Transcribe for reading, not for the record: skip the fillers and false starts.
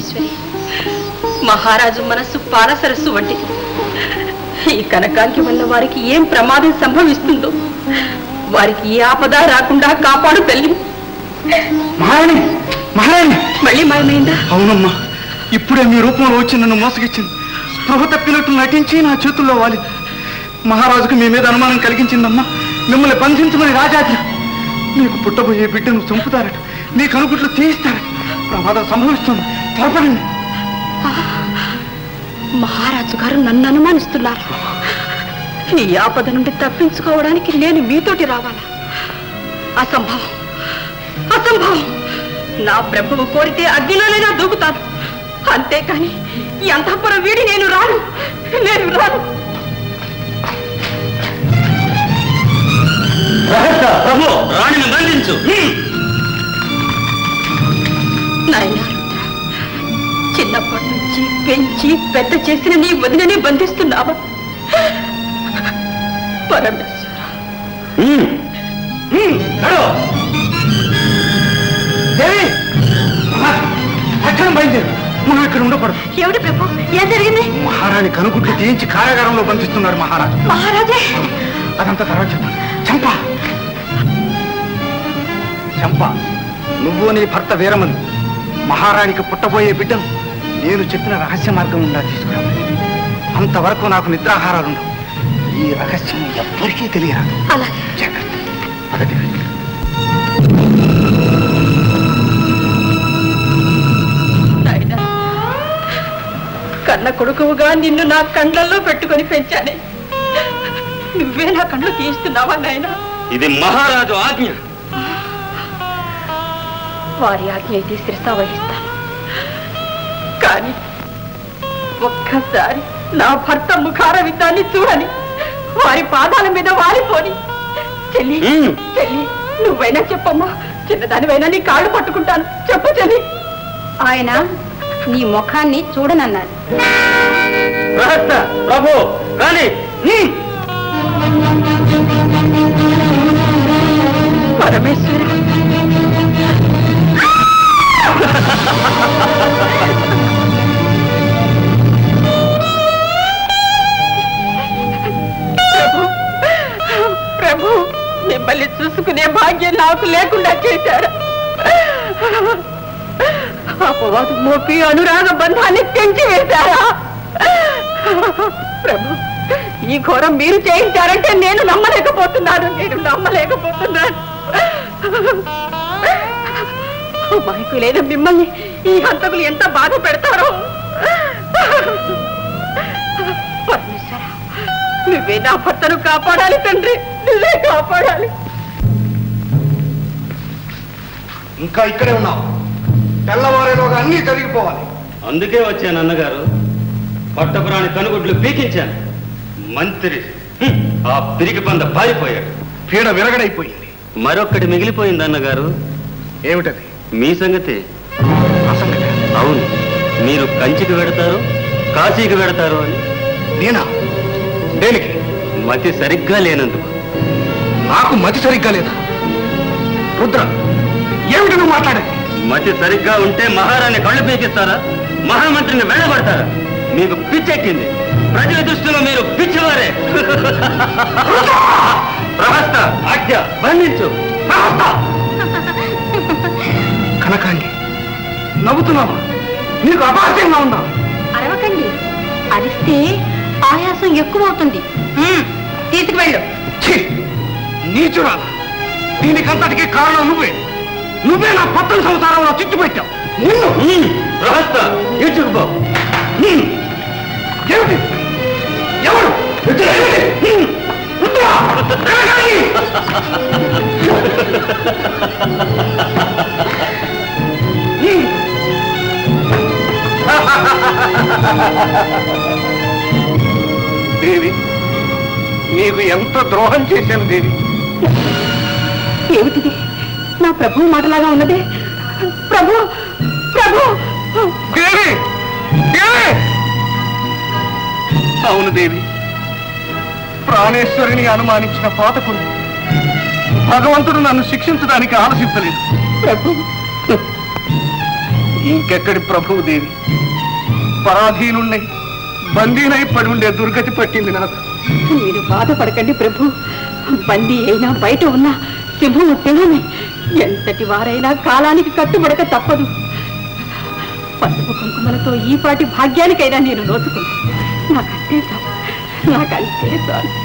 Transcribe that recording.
పరమేశ్వరి, మహారాజు మనస్సు పాల సరస్సు వంటిది. ఈ కనకాంకి వల్ల వారికి ఏం ప్రమాదం సంభవిస్తుందో, వారికి ఏ ఆపద రాకుండా కాపాడు తల్లి. మహారాణి, మహారాణి మళ్ళీ మాయమైందా? అవునమ్మా, ఇప్పుడే మీ రూపంలో వచ్చి నన్ను మోసగిచ్చింది. స్పృహ తప్పినట్టు నటించి నా చేతుల్లో వాలి. మహారాజుకు మీ మీద అనుమానం కలిగించిందమ్మా. మిమ్మల్ని బంధించమని రాజాజ్ఞ. మీకు పుట్టబోయే బిడ్డను చంపుతారట, మీ కనుగుట్లు తీయిస్తారట. ప్రమాదం సంభవిస్తుంది, త్వరపడండి. మహారాజు గారు నన్ను అనుమానిస్తున్నారు. ఈ ఆపద నుండి తప్పించుకోవడానికి నేను మీతోటి రావాలా? అసంభవం, అసంభవం. నా ప్రభువు కోరితే అగ్నిలోనైనా దూకుతాను, అంతేకాని ఈ అంతఃపురం వీడి నేను రాను, నేను రాను. ప్రభు, రాణిని బంధించు. నాయనా రుద్ర, చిన్నప్పటి నుంచి పెంచి పెద్ద చేసిన నీ వదిననే బంధిస్తున్నావా? పరమేశ్వర, బయలుదేరు. మనం ఇక్కడ ఉండకూడదు. ఏమిటి ప్రభు, ఏం జరిగింది? మహారాణి కనుగుడ్లు తీయించి కారాగారంలో బంధిస్తున్నారు మహారాజు. మహారాజే, అదంతా తర్వాత చెప్తాను. చంప, చంప, నువ్వు నీ భర్త వీరమని మహారాణికి పుట్టబోయే బిడ్డను నేను చెప్పిన రహస్య మార్గం ఉండా తీసుకురావాలి. అంతవరకు నాకు నిద్రాహారాలుండవు. ఈ రహస్యం ఎవ్వరికీ తెలియరాదు. జాగ్రత్త. పగటి కన్న కొడుకుగా నిన్ను నా కండ్లలో పెట్టుకొని పెంచానే, నువ్వే నా కళ్ళు తీస్తున్నావా నాయనా? ఇది మహారాజు ఆజ్ఞ. వారి ఆజ్ఞ అయితే శిరస వహిస్తాను. కానీ ఒక్కసారి నా భర్త ముఖార విద్దాన్ని చూడని, వారి పాదాల మీద వారిపోని. చెల్లి, చెల్లి, నువ్వైనా చెప్పమ్మా. చిన్నదానివైనా నీ కాళ్ళు పట్టుకుంటాను. చెప్పు చెల్లి. ఆయన నీ ముఖాన్ని చూడనన్నారు. ప్రభు, కానీ పరమేశ్వర, ప్రభు, మిమ్మల్ని చూసుకునే భాగ్యం నాకు లేకుండా చేశారు. అపవాదు మోపి అనురాగ బంధాన్ని పెంచి వేశారా? ప్రభు, ఈ ఘోరం మీరు చేయించారంటే నేను నమ్మలేకపోతున్నాను, నేను నమ్మలేకపోతున్నాను. అమాయకులైన మిమ్మల్ని ఈ హంతకులు ఎంత బాధ పెడతారో. పరమేశ్వర, నువ్వే నా భర్తను కాపాడాలి తండ్రి, నువ్వే కాపాడాలి. ఇంకా ఇక్కడే ఉన్నావు. తెల్లవారేలోగా అన్నీ జరిగిపోవాలి. అందుకే వచ్చాను అన్నగారు. పట్టపురాణి కనుగుడ్లు పీకించాను. మంత్రి ఆ పిరికి పంద పారిపోయాడు. పీడ విరగడైపోయింది. మరొక్కటి మిగిలిపోయింది అన్నగారు. ఏమిటది? మీ సంగతి. అసంగతి? అవును, మీరు కంచికి వెడతారు, కాశీకి వెడతారు అని. నేనా? దేనికి? మతి సరిగ్గా లేనందుకు. నాకు మతి సరిగ్గా లేదా? రుద్ర, ఏమిటి నువ్వు మాట్లాడేది? మతి సరిగ్గా ఉంటే మహారాణి కళ్ళు పీకిస్తారా? మహామంత్రిని వెళ్ళబడతారా? మీకు పిచ్చెక్కింది. ప్రజల దృష్టిలో మీరు పిచ్చివారే. ప్రహస్త, ఆజ్ఞ, బంధించు. కనకాంగి, నవ్వుతున్నావా? నీకు అపాస్యంగా ఉందా? అరవకండి, అరిస్తే ఆయాసం ఎక్కువ అవుతుంది. తీసుకువెళ్ళు. నీచురా, దీనికంతటికి కారణం నువ్వే. నువ్వే నా పట్టణ సంసారంలో చిచ్చుపెట్టావు. ప్రహస్త, ఈడ్చుకుపో. ఏమిటి? ఎవరు? దేవి, నీకు ఎంత ద్రోహం చేశాను దేవి. ఏమిటిది? నా ప్రభు మాటలాగా ఉన్నదే. ప్రభు, ప్రభు. దేవి, దేవి. అవును దేవి, ప్రాణేశ్వరిని అనుమానించిన పాతకుడు భగవంతుడు నన్ను శిక్షించడానికి ఆలోచించలేదు. ప్రభు, ఇంకెక్కడి ప్రభుదేవి, పరాధీనుణ్ణై బందీనై పడి ఉండే దుర్గతి పట్టింది నాకు. మీరు బాధపడకండి ప్రభు. బందీ అయినా బయట ఉన్న సింహము సింహమే. ఎంతటి వారైనా కాలానికి కట్టుబడక తప్పదు. పసుపు కుంకుమలతో ఈ పాటి భాగ్యానికైనా నేను నోచుకున్నాను. నాకంతే చాలు.